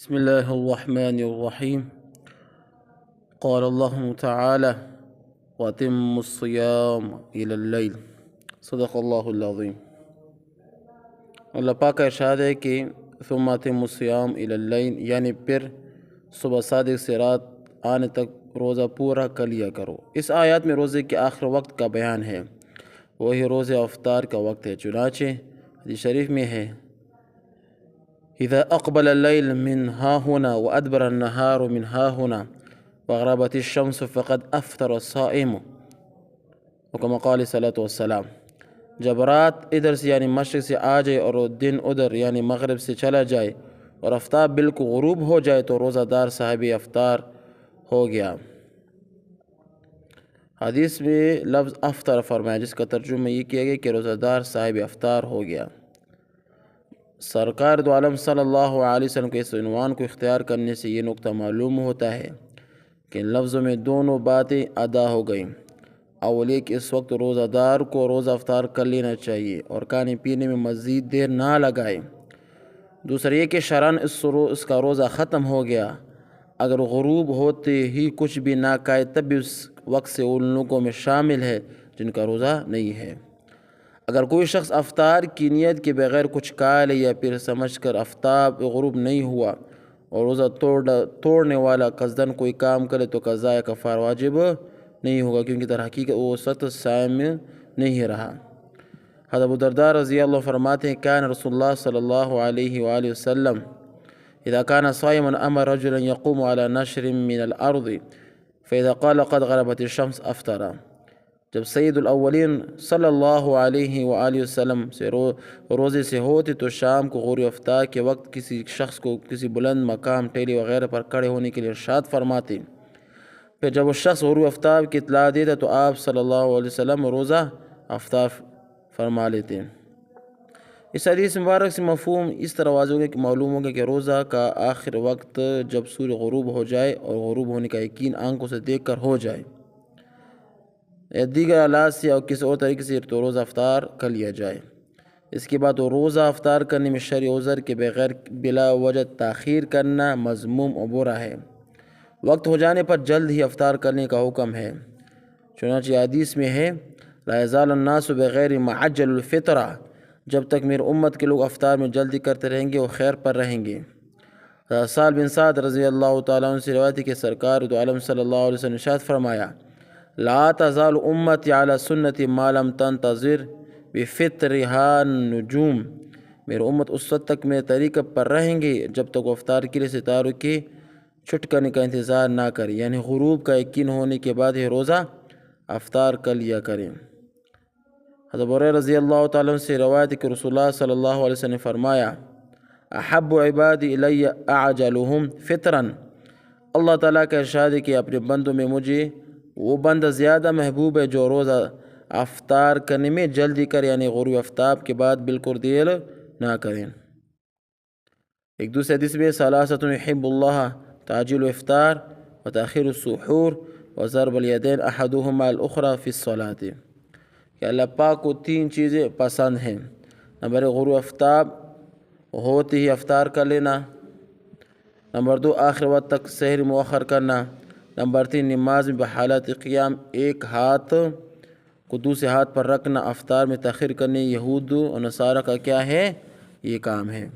بسم الله الرحمن الرحيم. قال الله تعالى: وأتموا الصيام إلى الليل. صدق الله العظیم. اللہ پاک کا ارشاد ہے کہ ثم أتموا الصيام إلى الليل، یعنی پھر صبح صادق سے رات آنے تک روزہ پورا کر لیا کرو۔ اس آیات میں روزے کے آخر وقت کا بیان ہے، وہی روزے افطار کا وقت ہے۔ چنانچہ حدیث شریف میں ہے: اذا اقبل اللیل من ها هنا وادبر النهار من ها هنا وغربت الشمس فقد افطر الصائم، وكما قال صلی اللہ علیہ وسلم، جب رات ادھر سے یعنی مشرق سے آ جائے اور دن ادھر یعنی مغرب سے چلا جائے اور آفتاب بالکل غروب ہو جائے تو روزہ دار صاحب افطار ہو گیا۔ حدیث میں لفظ افطر فرمایا، جس کا ترجمہ یہ کیا گیا کہ روزہ دار صاحب افطار ہو گیا۔ سرکار دو عالم صلی اللہ علیہ وسلم کے اس عنوان کو اختیار کرنے سے یہ نقطہ معلوم ہوتا ہے کہ ان لفظوں میں دونوں باتیں ادا ہو گئیں۔ اول یہ کہ اس وقت روزہ دار کو روزہ افطار کر لینا چاہیے اور کھانے پینے میں مزید دیر نہ لگائے۔ دوسرا یہ کہ شرعاً اس کا روزہ ختم ہو گیا۔ اگر غروب ہوتے ہی کچھ بھی نہ کھائے تب بھی اس وقت سے ان لوگوں میں شامل ہے جن کا روزہ نہیں ہے۔ اگر کوئی شخص افطار کی نیت کے بغیر کچھ کھا لے یا پھر سمجھ کر آفتاب غروب نہیں ہوا اور روزہ توڑنے والا قصداً کوئی کام کرے تو قضاء کفارہ واجب نہیں ہوگا، کیونکہ در حقیقت وہ سخت صائم نہیں رہا۔ حضرت ابو درداء رضی اللہ عنہ فرماتے ہیں: کان رسول اللہ صلی اللہ علیہ وآلہ وسلم اذا كان صائما امر رجلا يقوم على نشر من الارض فاذا قال قد غربت الشمس افطر۔ جب سید الاولین صلی اللہ علیہ وآلہ وسلم سے روزے سے ہوتے تو شام کو غروب آفتاب کے وقت کسی شخص کو کسی بلند مقام ٹیلی وغیرہ پر کھڑے ہونے کے لیے ارشاد فرماتے۔ پھر جب وہ شخص غروب آفتاب کی اطلاع دیتا تو آپ صلی اللہ علیہ وسلم روزہ افطار فرما لیتے۔ اس حدیث مبارک سے مفہوم اس طرح واضح ہوگا کہ معلوم ہوگا کہ روزہ کا آخر وقت جب سورج غروب ہو جائے اور غروب ہونے کا یقین آنکھوں سے دیکھ کر ہو جائے یا دیگر آلات سے اور کسی اور طریقے سے تو روزہ افطار کر لیا جائے۔ اس کے بعد وہ روزہ افطار کرنے میں شرعی عذر کے بغیر بلا وجہ تاخیر کرنا مذموم و برا ہے۔ وقت ہو جانے پر جلد ہی افطار کرنے کا حکم ہے۔ چنانچہ حدیث میں ہے: لا یزال الناس بغیر ما عجل الفطرہ، جب تک میرے امت کے لوگ افطار میں جلدی کرتے رہیں گے وہ خیر پر رہیں گے۔ سہل بن سعد رضی اللہ تعالیٰ عنہ سے روایت ہے کہ سرکار دو عالم صلی اللہ علیہ وسلم نے ارشاد فرمایا: لا تزال امتی علی سنتی ما لم تنتظر بفطرها النجوم، میرے امت اس وقت تک میرے طریقہ پر رہیں گے جب تک وہ افطار کے لیے ستاروں کے چھٹکنے کا انتظار نہ کریں، یعنی غروب کا یقین ہونے کے بعد ہی روزہ افطار کر لیا کریں۔ حضرت ابو ہریرہ رضی اللہ تعالیٰ عنہ سے روایت ہے کہ رسول اللہ صلی اللہ علیہ وسلم نے فرمایا: احب عبادی الی اعجلهم فطرا، اللہ تعالیٰ کا ارشاد ہے کہ اپنے بندوں میں مجھے وہ بندہ زیادہ محبوب ہے جو روزہ افطار کرنے میں جلدی کرے، یعنی غروب آفتاب کے بعد بالکل دیر نہ کریں۔ ایک دوسرے حدیث میں ثلاثۃ یحب اللہ تعجیل الافطار وتاخیر السحور وضرب الیدین احدهما الاخری فی الصلاۃ، کہ اللہ پاک کو تین چیزیں پسند ہیں: نمبر 1 غروب آفتاب ہوتے ہی افطار کر لینا، نمبر 2 آخر وقت تک سحر مؤخر کرنا، نمبر 3 نماز میں بحالت قیام ایک ہاتھ کو دوسرے ہاتھ پر رکھنا۔ افطار میں تاخیر کرنے یہود و نصارہ کا کیا ہے؟ یہ کام ہے۔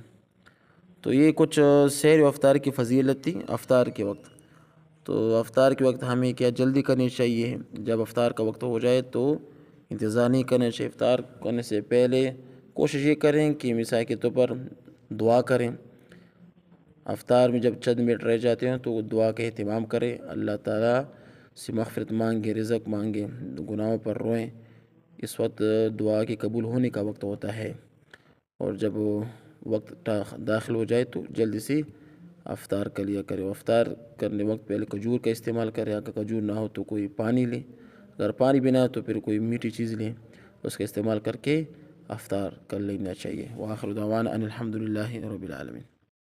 تو یہ کچھ سحر و افطار کی فضیلت تھی افطار کے وقت۔ تو افطار کے وقت ہمیں کیا جلدی کرنی چاہیے، جب افطار کا وقت ہو جائے تو انتظار نہیں کرنا چاہیے۔ افطار کرنے سے پہلے کوشش یہ کریں کہ مثال کے طور پر دعا کریں۔ افطار میں جب چند منٹ رہ جاتے ہیں تو دعا کا اہتمام کریں، اللہ تعالیٰ سے مغفرت مانگیں، رزق مانگیں، گناہوں پر روئیں۔ اس وقت دعا کے قبول ہونے کا وقت ہوتا ہے، اور جب وقت داخل ہو جائے تو جلدی سے افطار کر لیا کرے۔ افطار کرنے وقت پہلے کھجور کا استعمال کریں، اگر کھجور نہ ہو تو کوئی پانی لیں، اگر پانی بھی نہ ہو تو پھر کوئی میٹھی چیز لیں، اس کا استعمال کر کے افطار کر لینا چاہیے۔ وآخر دعوانا ان الحمد للہ رب العالمین۔